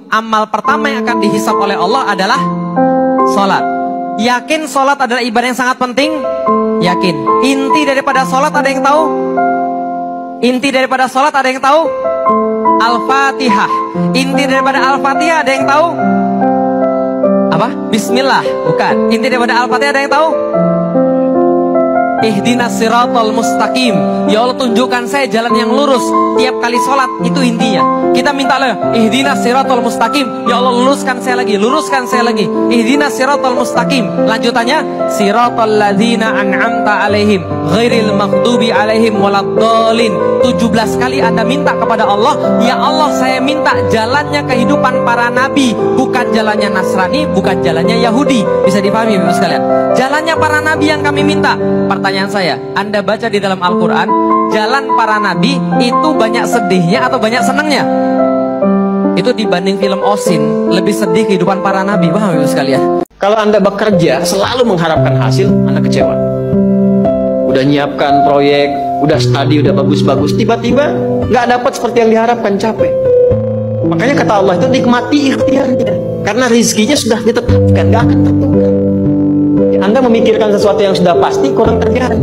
amal pertama yang akan dihisab oleh Allah adalah sholat. Yakin sholat adalah ibadah yang sangat penting? Yakin. Inti daripada sholat ada yang tahu? Inti daripada sholat ada yang tahu? Al-Fatihah. Inti daripada Al-Fatihah ada yang tahu? Apa? Bismillah. Bukan. Inti daripada Al-Fatihah ada yang tahu? Ihdinas siratal mustaqim. Ya Allah, tunjukkan saya jalan yang lurus tiap kali sholat. Itu intinya. Kita minta lah, ihdinas siratal mustaqim. Ya Allah, luruskan saya lagi, luruskan saya lagi. Ihdinas siratal mustaqim. Lanjutannya, siratal ladzina an'amta alaihim ghairil maghdubi alaihim waladdallin. 17 kali Anda minta kepada Allah, ya Allah, saya minta jalannya kehidupan para nabi, bukan jalannya Nasrani, bukan jalannya Yahudi. Bisa dipahami Bapak sekalian? Jalannya para nabi yang kami minta. Pertanyaan saya, Anda baca di dalam Al-Quran, jalan para nabi itu banyak sedihnya atau banyak senangnya? Itu dibanding film Osin, lebih sedih kehidupan para nabi. Paham Bapak sekalian? Kalau Anda bekerja selalu mengharapkan hasil, Anda kecewa. Udah nyiapkan proyek, udah studi, udah bagus-bagus, tiba-tiba nggak dapat seperti yang diharapkan, capek. Makanya kata Allah itu nikmati ikhtiarnya, karena rizkinya sudah ditetapkan, nggak akan tertukar. Anda memikirkan sesuatu yang sudah pasti, kurang terjadi.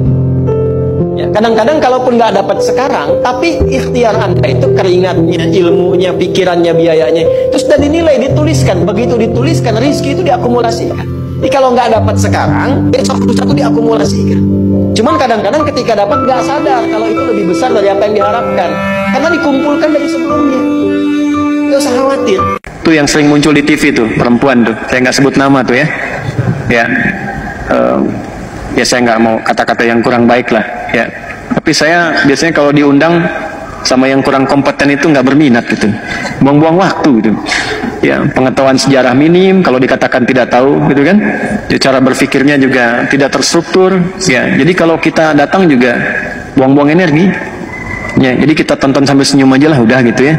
Ya, kadang-kadang kalaupun nggak dapat sekarang, tapi ikhtiar Anda itu keringatnya, ilmunya, pikirannya, biayanya, itu sudah dinilai, dituliskan. Begitu dituliskan, rizki itu diakumulasikan. Jadi kalau nggak dapat sekarang, besok satu diakumulasikan. Cuman kadang-kadang ketika dapat nggak sadar kalau itu lebih besar dari apa yang diharapkan, karena dikumpulkan dari sebelumnya. Nggak usah khawatir. Itu yang sering muncul di TV tuh, perempuan tuh, saya nggak sebut nama tuh ya. Ya saya nggak mau kata-kata yang kurang baik lah ya, tapi saya biasanya kalau diundang sama yang kurang kompeten itu nggak berminat gitu, buang-buang waktu gitu ya. Pengetahuan sejarah minim, kalau dikatakan tidak tahu gitu kan ya, cara berpikirnya juga tidak terstruktur ya. Jadi kalau kita datang juga buang-buang energi ya, jadi kita tonton sampai senyum aja lah udah gitu ya.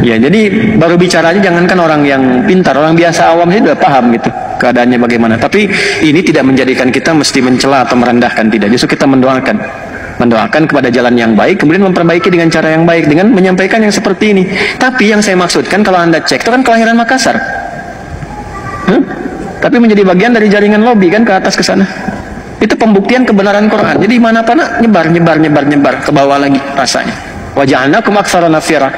Ya jadi baru bicara aja, jangankan orang yang pintar, orang biasa awam sih udah paham gitu keadaannya bagaimana. Tapi ini tidak menjadikan kita mesti mencela atau merendahkan, tidak. Justru kita mendoakan kepada jalan yang baik, kemudian memperbaiki dengan cara yang baik, dengan menyampaikan yang seperti ini. Tapi yang saya maksudkan, kalau Anda cek, itu kan kelahiran Makassar, tapi menjadi bagian dari jaringan lobby kan ke atas ke sana. Itu pembuktian kebenaran Quran. Jadi mana mana nyebar ke bawah lagi rasanya. Waja'alnakum aktsara nafira.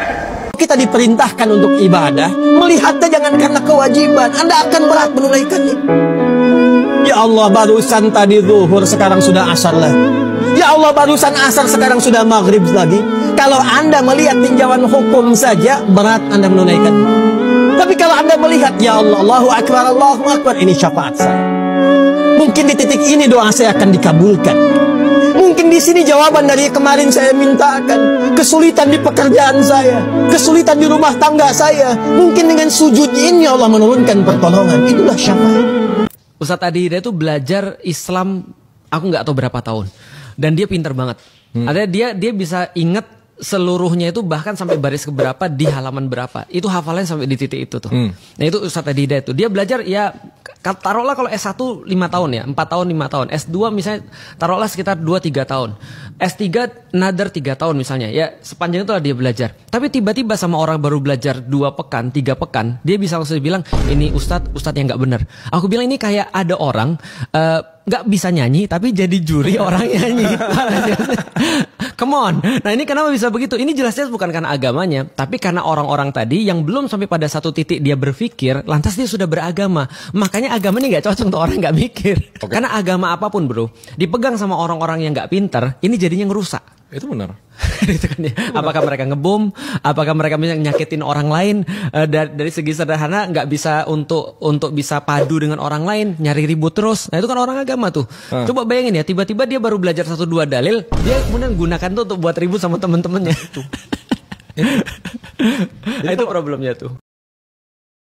Kita diperintahkan untuk ibadah, melihatnya jangan karena kewajiban, Anda akan berat menunaikannya. Ya Allah, barusan tadi zuhur, sekarang sudah asar lah. Ya Allah, barusan asar, sekarang sudah maghrib lagi. Kalau Anda melihat tinjauan hukum saja, berat Anda menunaikan. Tapi kalau Anda melihat, ya Allah, Allahu Akbar, ini syafaat saya. Mungkin di titik ini doa saya akan dikabulkan. Mungkin di sini jawaban dari kemarin saya mintakan. Kesulitan di pekerjaan saya, kesulitan di rumah tangga saya, mungkin dengan sujud ini Allah menurunkan pertolongan. Itulah syafaat. Ustadz Adi Hidayat itu belajar Islam, aku nggak tahu berapa tahun, dan dia pinter banget. Ada dia bisa ingat seluruhnya itu, bahkan sampai baris keberapa di halaman berapa. Itu hafalannya sampai di titik itu tuh. Nah itu Ustadz Adi Hidayat itu. Dia belajar ya, taruhlah kalau S1 5 tahun ya, 4 tahun 5 tahun. S2 misalnya taruhlah sekitar 2-3 tahun. S3 another 3 tahun misalnya. Ya sepanjang itulah dia belajar. Tapi tiba-tiba sama orang baru belajar 2 pekan, 3 pekan, dia bisa langsung bilang, ini Ustadz yang nggak benar. Aku bilang ini kayak ada orang nggak bisa nyanyi tapi jadi juri orang nyanyi. Come on. Nah ini kenapa bisa begitu? Ini jelas-jelas bukan karena agamanya, tapi karena orang-orang tadi yang belum sampai pada satu titik dia berpikir, lantas dia sudah beragama. Makanya agama ini nggak cocok untuk orang nggak mikir. Karena agama apapun bro, dipegang sama orang-orang yang nggak pinter, ini jadinya ngerusak. Itu benar. Itu kan ya. Apakah mereka ngebom? Apakah mereka bisa nyakitin orang lain? Dari segi sederhana nggak bisa untuk bisa padu dengan orang lain, nyari ribut terus. Nah itu kan orang agama tuh. Coba bayangin ya, tiba-tiba dia baru belajar 1-2 dalil, dia kemudian gunakan tuh untuk buat ribut sama temen-temennya. Nah, itu problemnya tuh.